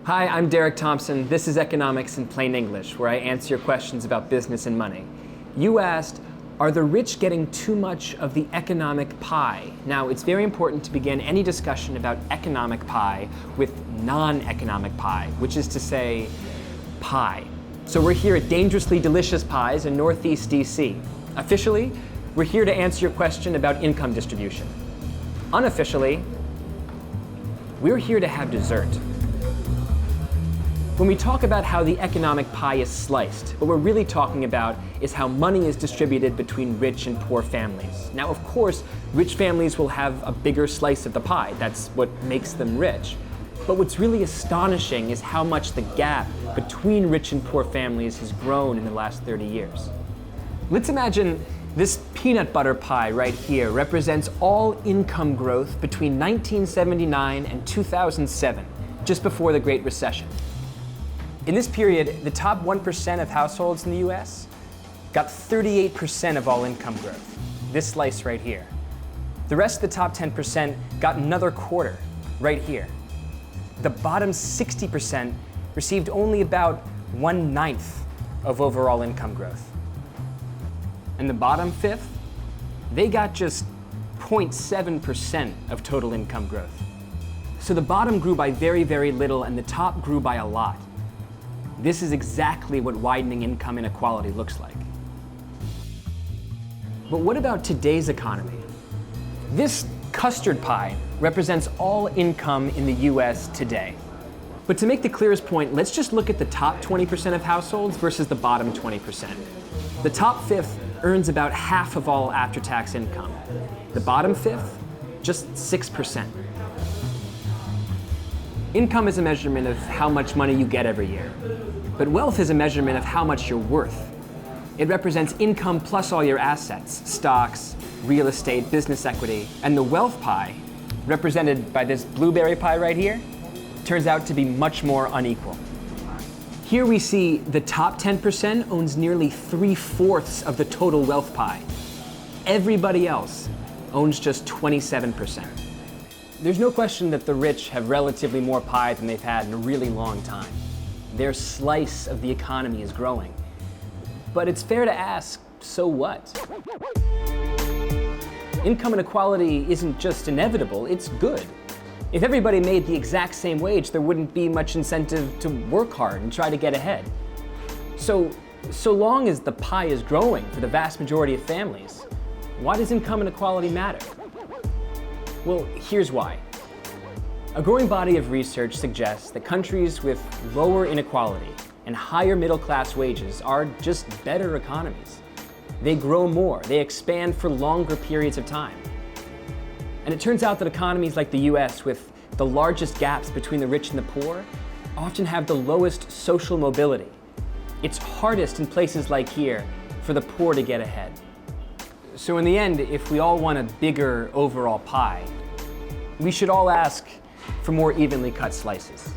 Hi, I'm Derek Thompson. This is Economics in Plain English, where I answer your questions about business and money. You asked, are the rich getting too much of the economic pie? Now, it's very important to begin any discussion about economic pie with non-economic pie, which is to say, pie. So we're here at Dangerously Delicious Pies in Northeast DC. Officially, we're here to answer your question about income distribution. Unofficially, we're here to have dessert. When we talk about how the economic pie is sliced, what we're really talking about is how money is distributed between rich and poor families. Now, of course, rich families will have a bigger slice of the pie. That's what makes them rich. But what's really astonishing is how much the gap between rich and poor families has grown in the last 30 years. Let's imagine this peanut butter pie right here represents all income growth between 1979 and 2007, just before the Great Recession. In this period, the top 1% of households in the US got 38% of all income growth, this slice right here. The rest of the top 10% got another quarter, right here. The bottom 60% received only about 1/9 of overall income growth. And the bottom fifth, they got just 0.7% of total income growth. So the bottom grew by very, very little, and the top grew by a lot. This is exactly what widening income inequality looks like. But what about today's economy? This custard pie represents all income in the US today. But to make the clearest point, let's just look at the top 20% of households versus the bottom 20%. The top fifth earns about half of all after-tax income. The bottom fifth, just 6%. Income is a measurement of how much money you get every year. But wealth is a measurement of how much you're worth. It represents income plus all your assets, stocks, real estate, business equity. And the wealth pie, represented by this blueberry pie right here, turns out to be much more unequal. Here we see the top 10% owns nearly 3/4 of the total wealth pie. Everybody else owns just 27%. There's no question that the rich have relatively more pie than they've had in a really long time. Their slice of the economy is growing. But it's fair to ask, so what? Income inequality isn't just inevitable, it's good. If everybody made the exact same wage, there wouldn't be much incentive to work hard and try to get ahead. So long as the pie is growing for the vast majority of families, why does income inequality matter? Well, here's why. A growing body of research suggests that countries with lower inequality and higher middle-class wages are just better economies. They grow more, they expand for longer periods of time. And it turns out that economies like the US, with the largest gaps between the rich and the poor, often have the lowest social mobility. It's hardest in places like here for the poor to get ahead. So in the end, if we all want a bigger overall pie, we should all ask for more evenly cut slices.